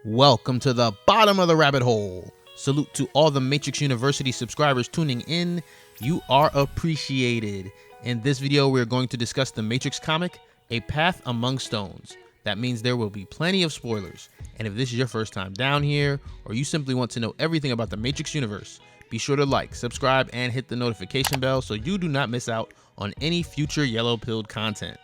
Welcome to the bottom of the rabbit hole. Salute to all the Matrix University subscribers tuning in. You are appreciated. In this video, we're going to discuss the Matrix comic, A Path Among Stones. That means there will be plenty of spoilers. And if this is your first time down here, or you simply want to know everything about the Matrix universe, be sure to like, subscribe, and hit the notification bell so you do not miss out on any future yellow-pilled content.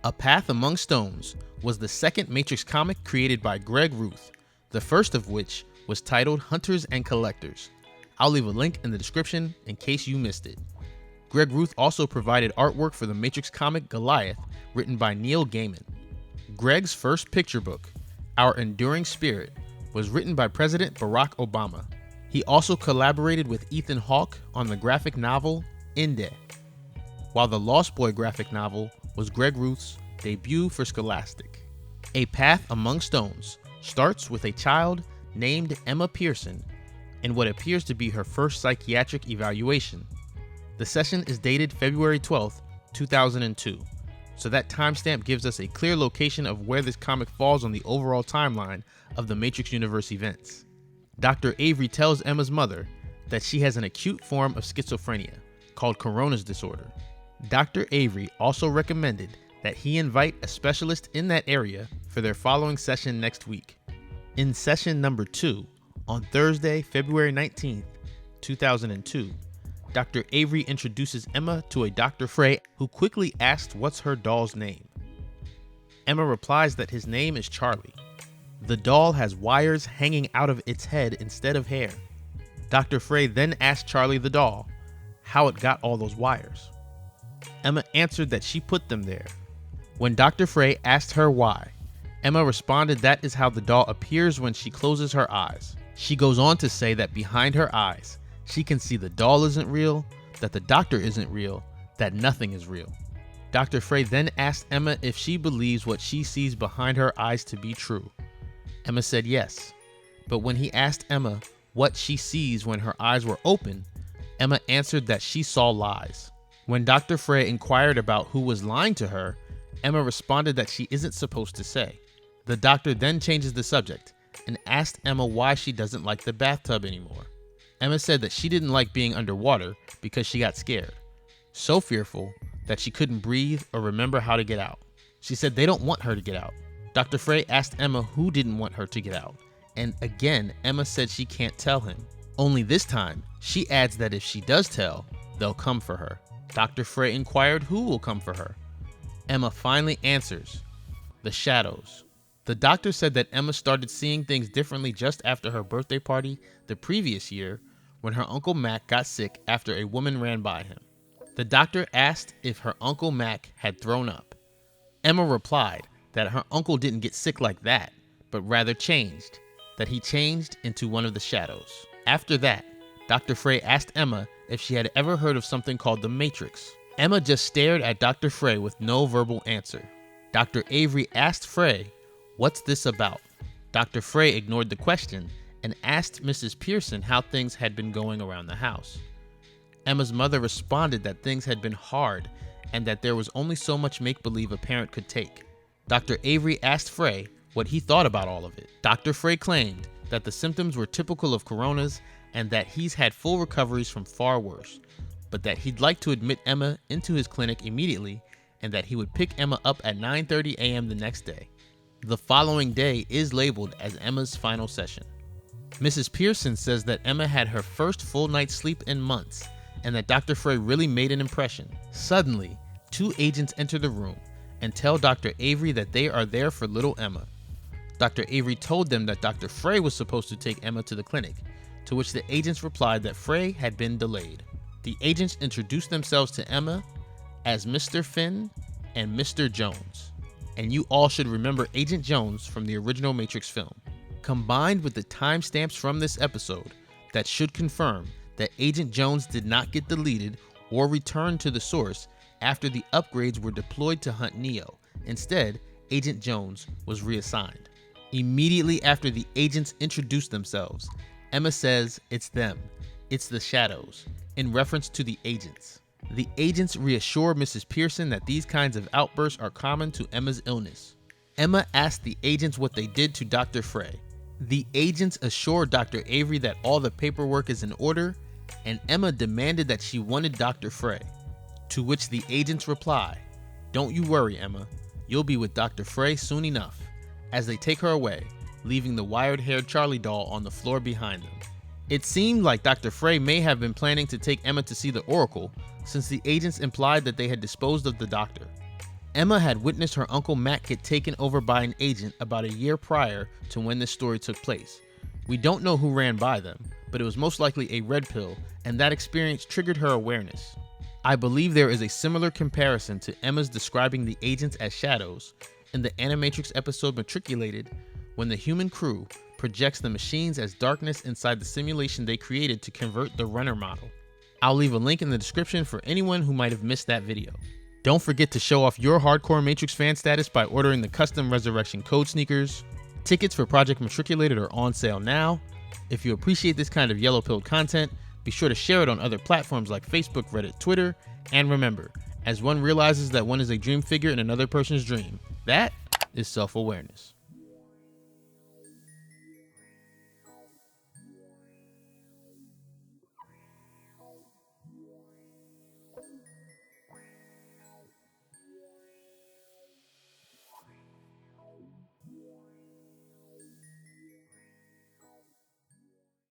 A Path Among Stones was the second Matrix comic created by Ruth, the first of which was titled Hunters and Collectors. I'll leave a link in the description in case you missed it. Ruth also provided artwork for the Matrix comic Goliath, written by Neil Gaiman. Greg's first picture book, Our Enduring Spirit, was written by President Barack Obama. He also collaborated with Ethan Hawke on the graphic novel Inde, while the Lost Boy graphic novel was Ruth's debut for Scholastic. A Path Among Stones starts with a child named Emma Pearson in what appears to be her first psychiatric evaluation. The session is dated February 12th, 2002, so that timestamp gives us a clear location of where this comic falls on the overall timeline of the Matrix Universe events. Dr. Avery tells Emma's mother that she has an acute form of schizophrenia called Corona's disorder. Dr. Avery also recommended that he invite a specialist in that area for their following session next week. In session number 2, on Thursday, February 19th, 2002, Dr. Avery introduces Emma to a Dr. Frey who quickly asks what's her doll's name. Emma replies that his name is Charlie. The doll has wires hanging out of its head instead of hair. Dr. Frey then asks Charlie the doll how it got all those wires. Emma answered that she put them there. When Dr. Frey asked her why, Emma responded that is how the doll appears when she closes her eyes. She goes on to say that behind her eyes, she can see the doll isn't real, that the doctor isn't real, that nothing is real. Dr. Frey then asked Emma if she believes what she sees behind her eyes to be true. Emma said yes, but when he asked Emma what she sees when her eyes were open, Emma answered that she saw lies. When Dr. Frey inquired about who was lying to her, Emma responded that she isn't supposed to say. The doctor then changes the subject and asked Emma why she doesn't like the bathtub anymore. Emma said that she didn't like being underwater because she got scared, so fearful that she couldn't breathe or remember how to get out. She said they don't want her to get out. Dr. Frey asked Emma who didn't want her to get out, and again Emma said she can't tell him. Only this time, she adds that if she does tell, they'll come for her. Dr. Frey inquired who will come for her. Emma finally answers, the shadows. The doctor said that Emma started seeing things differently just after her birthday party the previous year when her Uncle Mac got sick after a woman ran by him. The doctor asked if her Uncle Mac had thrown up. Emma replied that her uncle didn't get sick like that, but rather changed, that he changed into one of the shadows. After that, Dr. Frey asked Emma if she had ever heard of something called the Matrix. Emma just stared at Dr. Frey with no verbal answer. Dr. Avery asked Frey, "What's this about?" Dr. Frey ignored the question and asked Mrs. Pearson how things had been going around the house. Emma's mother responded that things had been hard and that there was only so much make-believe a parent could take. Dr. Avery asked Frey what he thought about all of it. Dr. Frey claimed that the symptoms were typical of Corona's and that he's had full recoveries from far worse, but that he'd like to admit Emma into his clinic immediately and that he would pick Emma up at 9:30 a.m. the next day. The following day is labeled as Emma's final session. Mrs. Pearson says that Emma had her first full night's sleep in months and that Dr. Frey really made an impression. Suddenly, 2 agents enter the room and tell Dr. Avery that they are there for little Emma. Dr. Avery told them that Dr. Frey was supposed to take Emma to the clinic, to which the agents replied that Frey had been delayed. The agents introduced themselves to Emma as Mr. Finn and Mr. Jones, and you all should remember Agent Jones from the original Matrix film. Combined with the timestamps from this episode, that should confirm that Agent Jones did not get deleted or returned to the source after the upgrades were deployed to hunt Neo. Instead, Agent Jones was reassigned. Immediately after the agents introduced themselves, Emma says it's them, it's the shadows, in reference to the agents. The agents reassure Mrs. Pearson that these kinds of outbursts are common to Emma's illness. Emma asked the agents what they did to Dr. Frey. The agents assure Dr. Avery that all the paperwork is in order, and Emma demanded that she wanted Dr. Frey. To which the agents reply, "Don't you worry, Emma. You'll be with Dr. Frey soon enough," as they take her away, leaving the wired-haired Charlie doll on the floor behind them. It seemed like Dr. Frey may have been planning to take Emma to see the Oracle, since the agents implied that they had disposed of the doctor. Emma had witnessed her Uncle Matt get taken over by an agent about a year prior to when this story took place. We don't know who ran by them, but it was most likely a red pill, and that experience triggered her awareness. I believe there is a similar comparison to Emma's describing the agents as shadows in the Animatrix episode Matriculated, when the human crew projects the machines as darkness inside the simulation they created to convert the runner model. I'll leave a link in the description for anyone who might have missed that video. Don't forget to show off your hardcore Matrix fan status by ordering the custom Resurrection Code Sneakers. Tickets for Project Matriculated are on sale now. If you appreciate this kind of yellow-pilled content, be sure to share it on other platforms like Facebook, Reddit, Twitter, and remember, as one realizes that one is a dream figure in another person's dream, that is self-awareness.